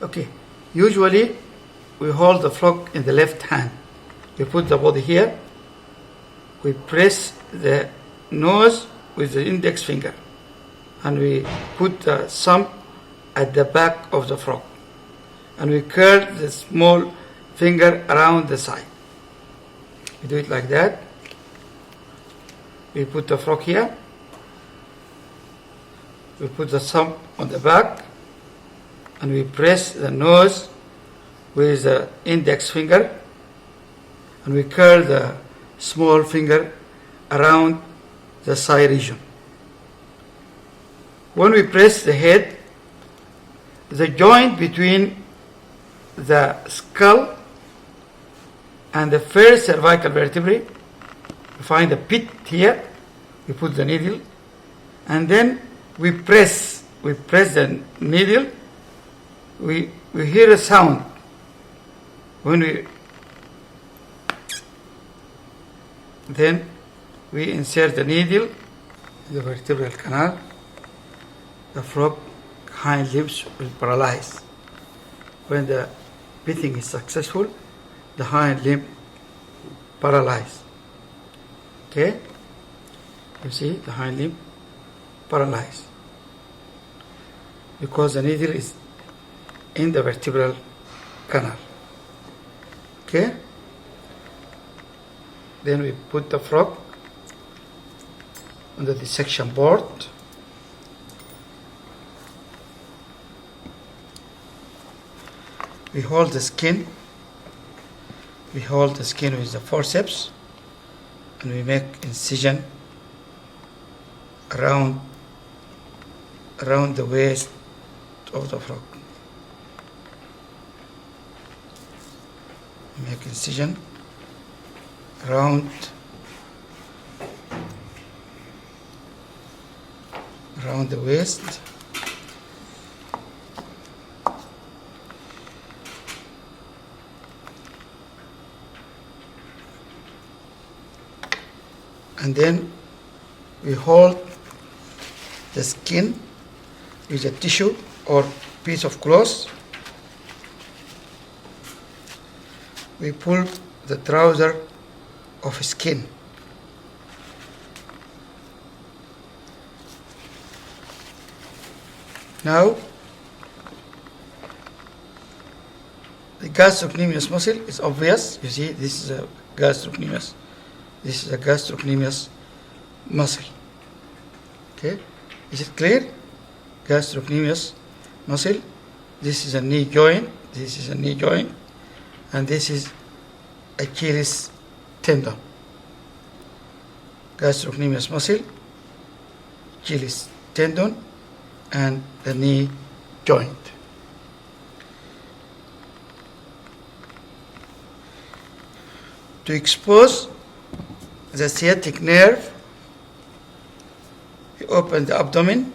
Okay, usually we hold the frog in the left hand. We put the body here. We press the nose with the index finger, and we put the thumb at the back of the frog, and we curl the small finger around the side. We do it like that. We put the frog here. We put the thumb on the back, and we press the nose with the index finger, and we curl the small finger around the side region. When we press the head, the joint between the skull and the first cervical vertebrae, we find a pit here. We put the needle, and then we press the needle. We hear a sound when then we insert the needle in the vertebral canal. The frog hind limbs will paralyze. When the breathing is successful, the hind limb paralyze. Okay? You see the hind limb paralyzed because the needle is in the vertebral canal. Okay? Then we put the frog on the dissection board. We hold the skin. We hold the skin with the forceps, and we make incision around the waist of the frog. Make incision around the waist. And then we hold the skin with a tissue or piece of cloth. We pull the trouser of skin. Now, the gastrocnemius muscle is obvious. You see, this is a gastrocnemius. This is a gastrocnemius muscle. Okay, is it clear? Gastrocnemius muscle. This is a knee joint. This is a knee joint, and this is Achilles tendon. Gastrocnemius muscle, Achilles tendon, and the knee joint. To expose the sciatic nerve, we open the abdomen.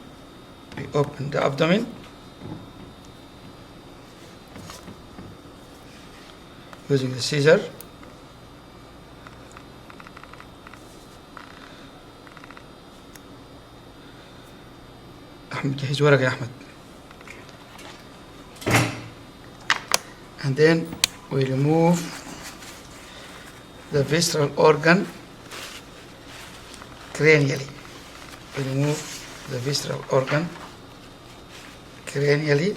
We open the abdomen. Using the scissor. أحمد جهز ورقة يا أحمد. And then we remove the visceral organ cranially. We remove the visceral organ cranially.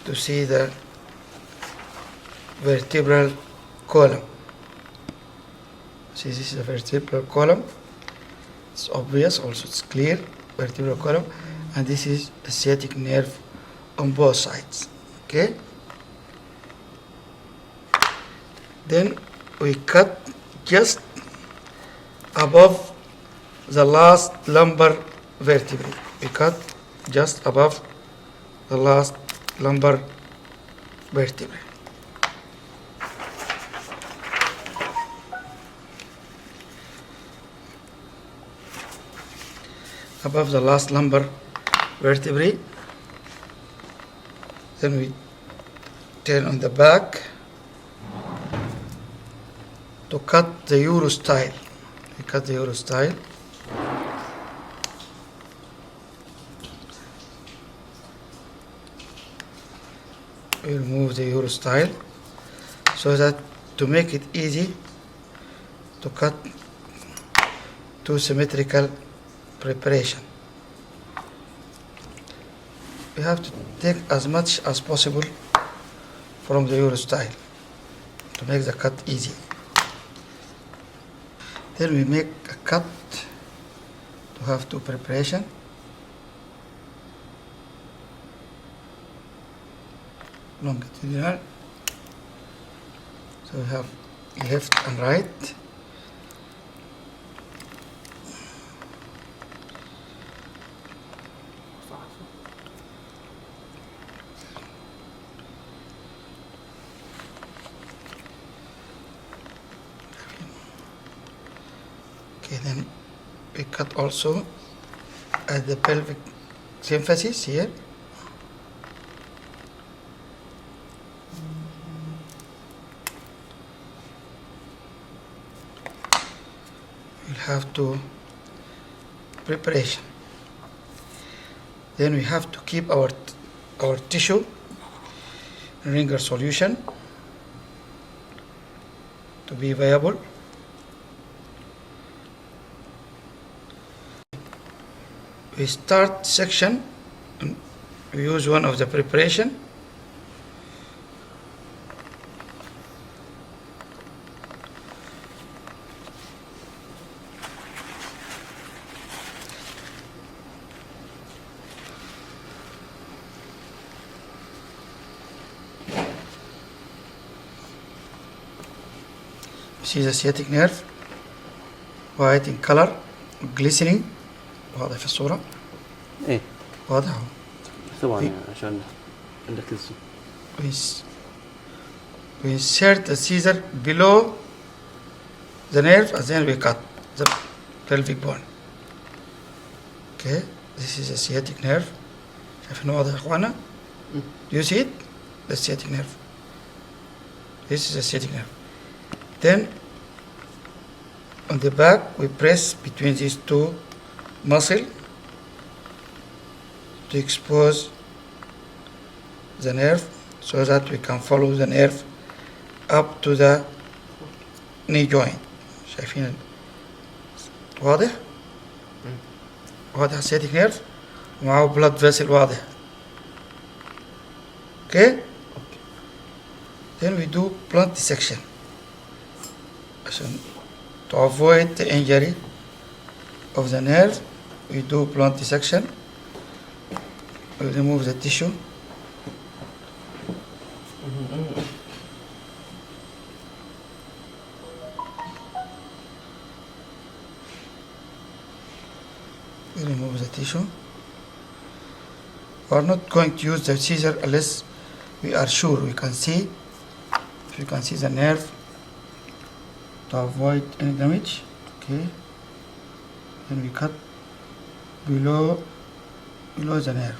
To see the vertebral column. See, this is the vertebral column. It's obvious, also it's clear, vertebral column, and this is the sciatic nerve on both sides. Okay? Then we cut just above the last lumbar vertebrae. We cut just above the last lumbar vertebrae. Above the last lumbar vertebrae. Then we turn on the back to cut the urostyle. We cut the urostyle. we remove the urostyle so that to make it easy to cut two symmetrical preparation. We have to take as much as possible from the urostyle to make the cut easy. Then we make a cut to have two preparation. Longitudinal. So we have left and right. Okay, then we cut also at the pelvic symphysis here. We'll have to preparation. Then we have to keep our tissue in Ringer solution to be viable. We start section, we use one of the preparation. See the sciatic nerve, white in color, glistening. واضح في الصورة؟ ايه واضح. ثواني عشان عندك الزوم. We insert the scissor below the nerve and then we cut the pelvic bone. Okay, this is a sciatic nerve. شايفين واضح يا اخوانا؟ Do you see it? The sciatic nerve. This is a sciatic nerve. Then on the back we press between these two muscle to expose the nerve so that we can follow the nerve up to the knee joint. شايفين واضح؟ واضح السياتيك نيرف ومعه بلاد فيسل واضح. Okay? Then we do blunt dissection عشان to avoid the injury of the nerve. We do blunt dissection. We remove the tissue. We remove the tissue. We are not going to use the scissor unless we are sure we can see. If you can see the nerve to avoid any damage. Okay. Then we cut below the nerve.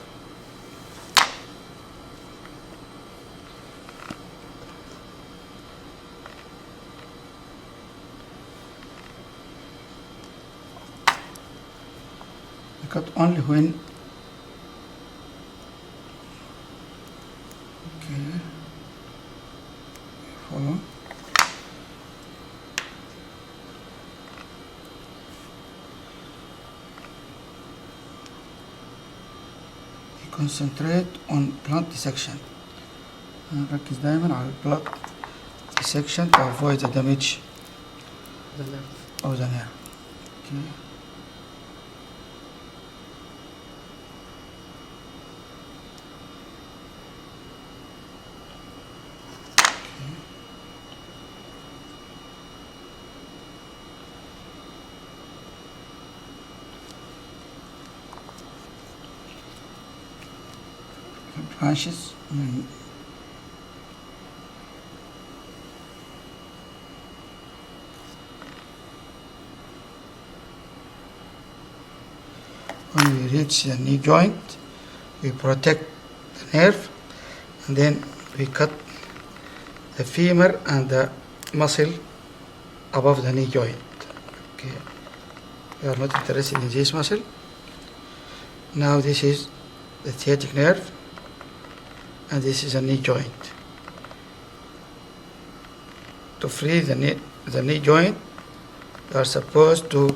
We cut only when follow. Concentrate on blunt dissection. نركز دائما على blunt dissection to avoid the damage of the nerve. Okay. Branches. When we reach the knee joint, we protect the nerve and then we cut the femur and the muscle above the knee joint. Okay. We are not interested in this muscle. Now this is the sciatic nerve. and this is a knee joint. To free the knee joint, you are supposed to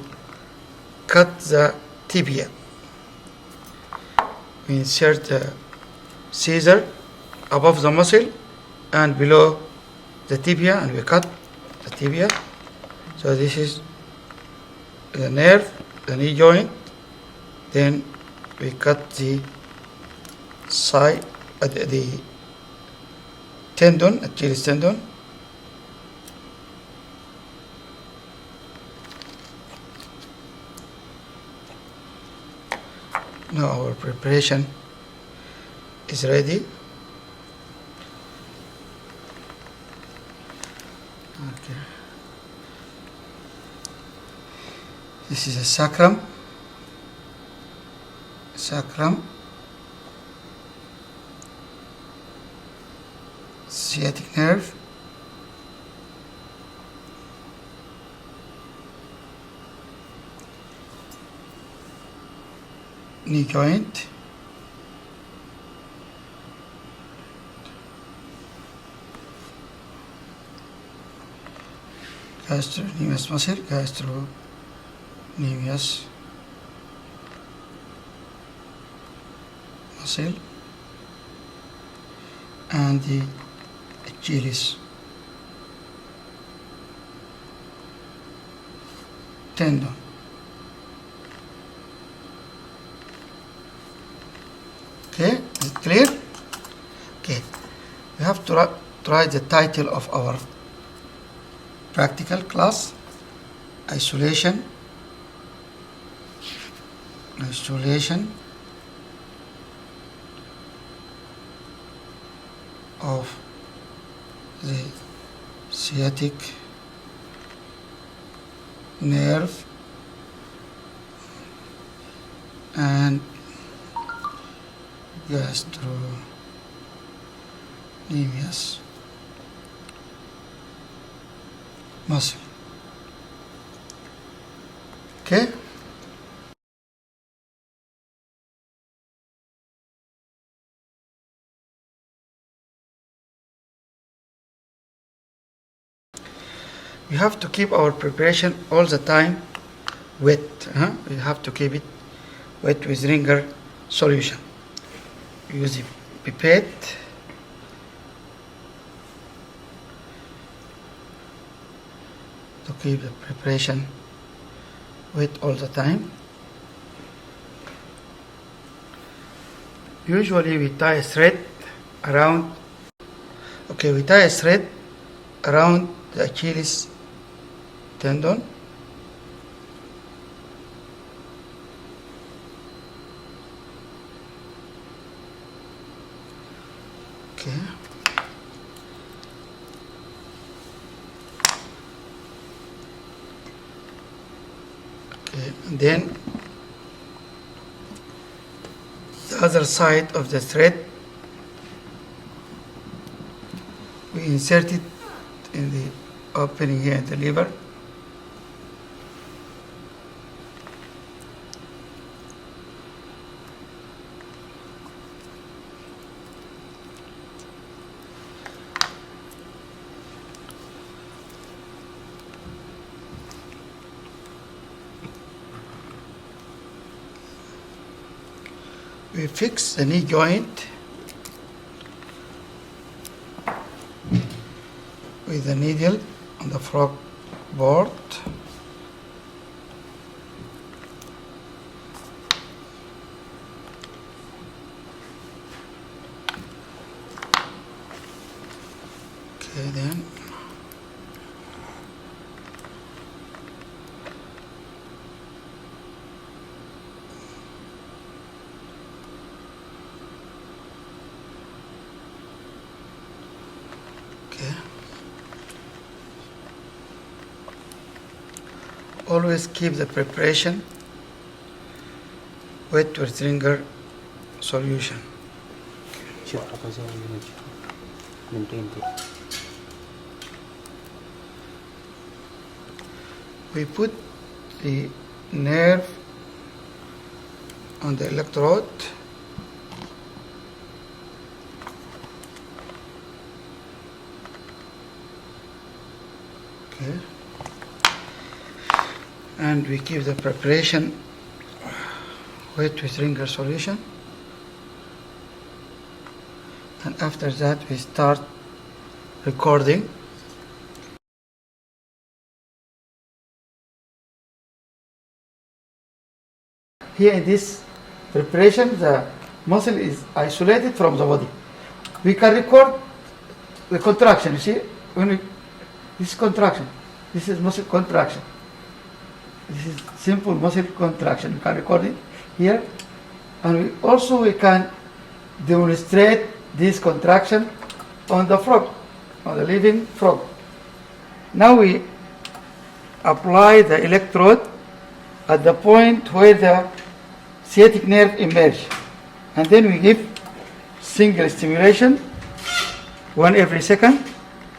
cut the tibia. We insert the scissor above the muscle and below the tibia, and we cut the tibia. So this is the nerve, the knee joint. Then we cut the side, the tendon, Achilles tendon. Now our preparation is ready. Okay. This is a sacrum, sciatic nerve, knee joint, gastrocnemius muscle, gastrocnemius muscle, and the Achilles tendon. Okay, is it clear? Okay, we have to write the title of our practical class: isolation of the sciatic nerve and gastrocnemius muscle. Okay. We have to keep our preparation all the time wet. We have to keep it wet with ringer solution. Use the pipette to keep the preparation wet all the time. Usually we tie a thread around, the Achilles tendon. Okay. And then the other side of the thread, we insert it in the opening here in the liver. We fix the knee joint with the needle on the frog board. Okay, then always keep the preparation wet with ringer solution. شوف زاوية وجه من دي. We put the nerve on the electrode here. And we keep the preparation wet with ringer solution. And after that we start recording. Here in this preparation, the muscle is isolated from the body. We can record the contraction. You see, this contraction, this is muscle contraction. This is simple muscle contraction. We can record it here, and we can demonstrate this contraction on the frog, on the living frog. Now we apply the electrode at the point where the sciatic nerve emerges, and then we give single stimulation, 1 every second.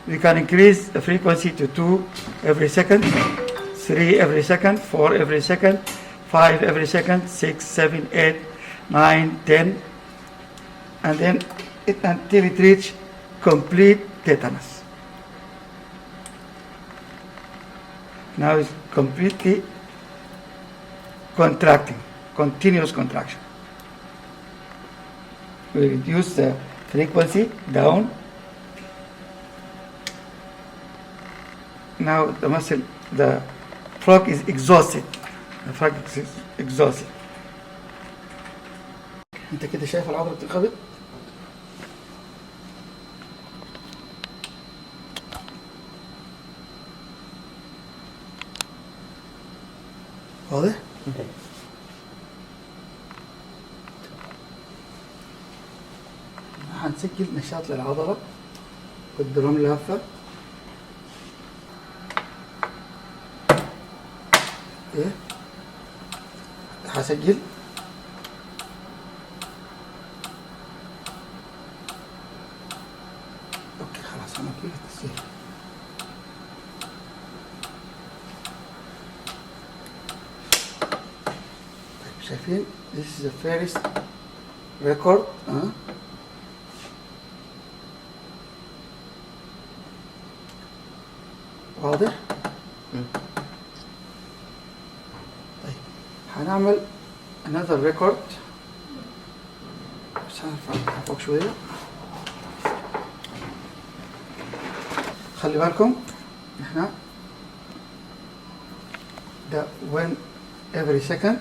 We can increase the frequency to 2 every second, 3 every second, 4 every second, 5 every second, 6, 7, 8, 9, 10, and then until it reaches complete tetanus. Now it's completely contracting, continuous contraction. We reduce the frequency down. Now the muscle, the frog is exhausted. The frog is exhausted. انت كده شايف العضلة بتنقبض؟ واضح؟ هنسجل نشاط للعضلة والدرام لافة. ايه؟ هسجل. اوكي خلاص انا كده تسجيل. طيب شايفين؟ This is the first record. واضح؟ طيب هنعمل another record. بس هنرفع فوق شوية. خلي بالكم احنا ده 1 every second.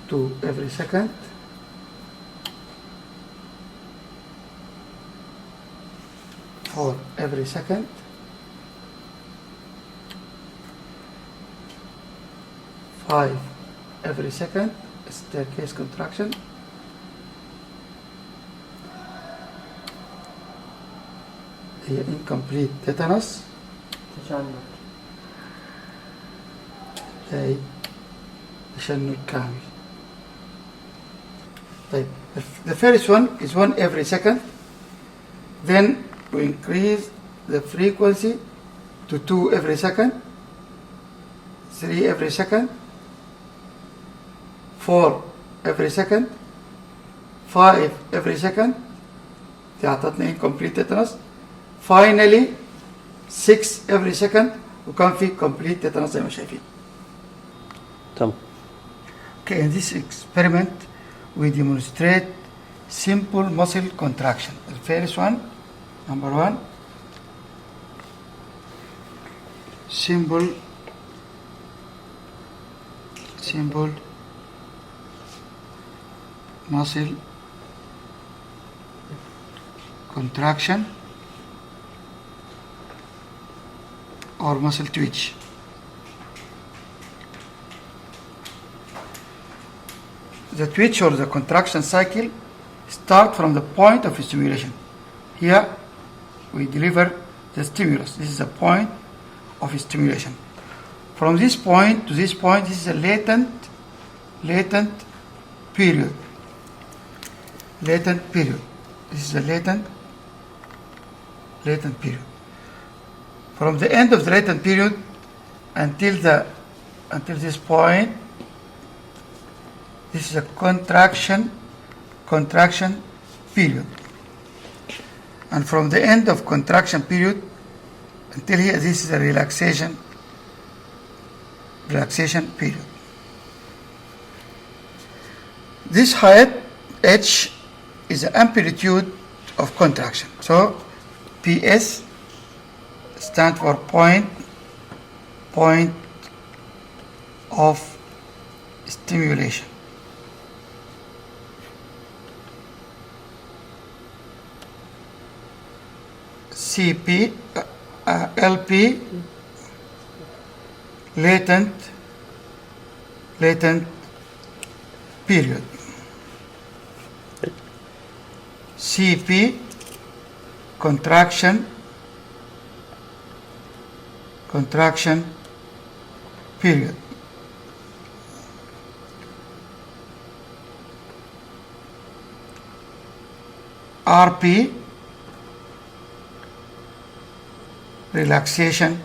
Two every second. Four every second. Five every second. Staircase contraction. هي incomplete tetanus. هي تشنج كامل. طيب the first one is 1 every second. Then we increase the frequency to 2 every second, 3 every second, 4 every second, 5 every second. دي اعطتنا incomplete tetanus. Finally 6 every second وكان في complete tetanus زي ما شايفين. تمام. Okay, in this experiment we demonstrate simple muscle contraction. The first one, number 1, simple muscle contraction or muscle twitch. The twitch or the contraction cycle start from the point of stimulation. Here we deliver the stimulus. This is the point of stimulation. From this point to this point, this is a latent period. Latent period. This is a latent period. From the end of the latent period until this point, this is a contraction period. and from the end of contraction period until here, this is a relaxation period. This height h is the amplitude of contraction. So PS stands for point of stimulation. CP, LP, latent period. CP, contraction period. RP, relaxation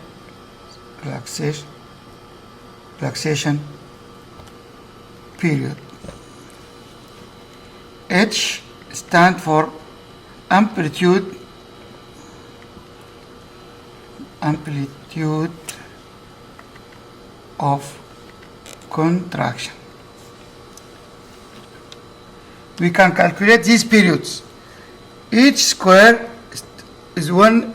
period. H stand for amplitude of contraction. We can calculate these periods. Each square is 1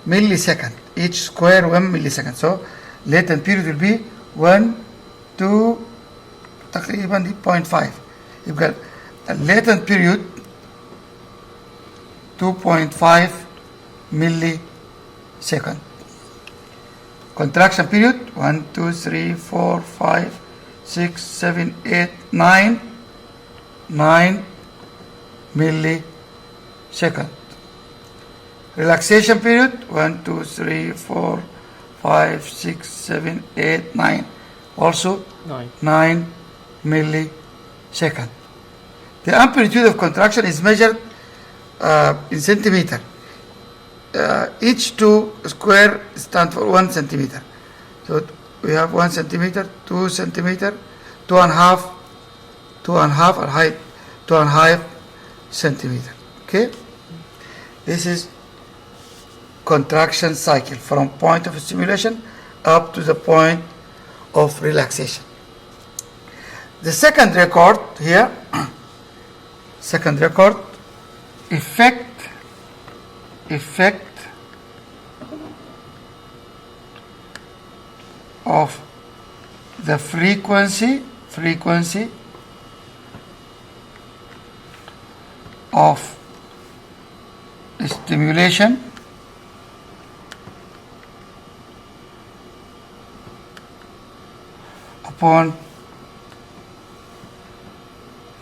millisecond. Each square 1 millisecond. So latent period will be 1, 2, تقريبا 0.5. You've got a latent period 2.5 millisecond. Contraction period 1, 2, 3, 4, 5, 6, 7, 8, 9 millisecond. Relaxation period 1, 2, 3, 4, 5, 6, 7, 8, 9. Also 9 millisecond. The amplitude of contraction is measured in centimeter. Each 2 square stand for 1 centimeter. So we have 1 centimeter, 2 centimeter, 2.5, or height 2.5 centimeter. Okay, this is contraction cycle from point of stimulation up to the point of relaxation. The second record here, effect of the frequency of stimulation upon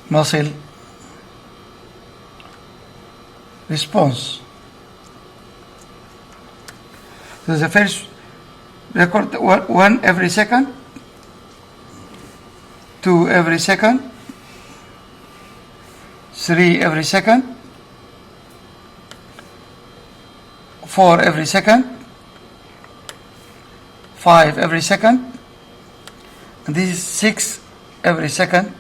muscle response. So the first record 1 every second, 2 every second, 3 every second, 4 every second, 5 every second, and this is 6 every second.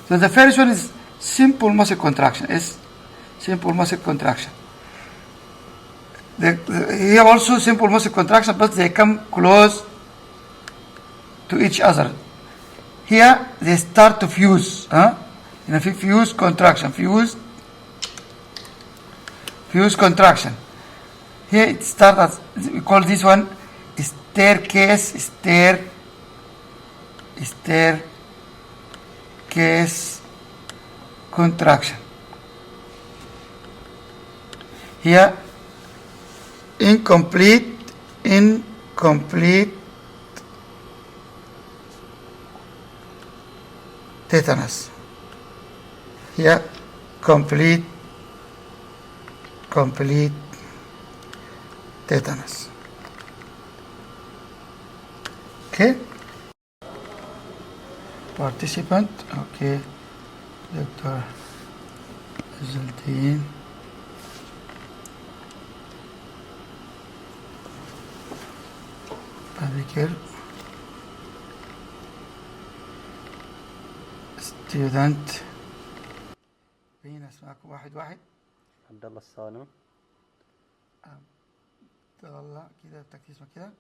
So the first one is simple muscle contraction. Here also simple muscle contraction, but they come close to each other. Here they start to fuse. In a fuse contraction. Here it starts as, we call this one staircase contraction. Here incomplete tetanus. Here complete tetanus. Okay, participant. Okay, Dr. Zaldin. Public student. بين اسمعكم واحد عبد الله السالم. الله كده بتكتب اسمه كده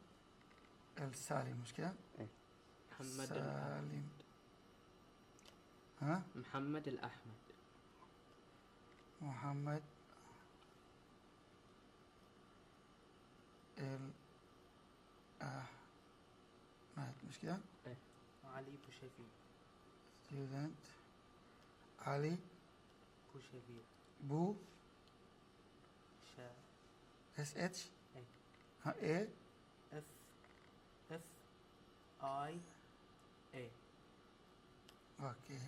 السالم مش كده؟ إيه. محمد سالم. ها؟ محمد الأحمد. محمد الأحمد مش كده؟ إيه. علي بوشفيق. student علي بوشفيق. بو شا. اس اتش إيه. ها ايه اف اف اي اي. اوكي.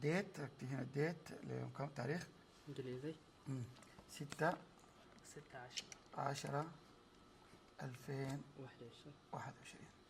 ديت اكتب هنا ديت لكم تاريخ انجليزي. 6/10/2021. 16/10/21.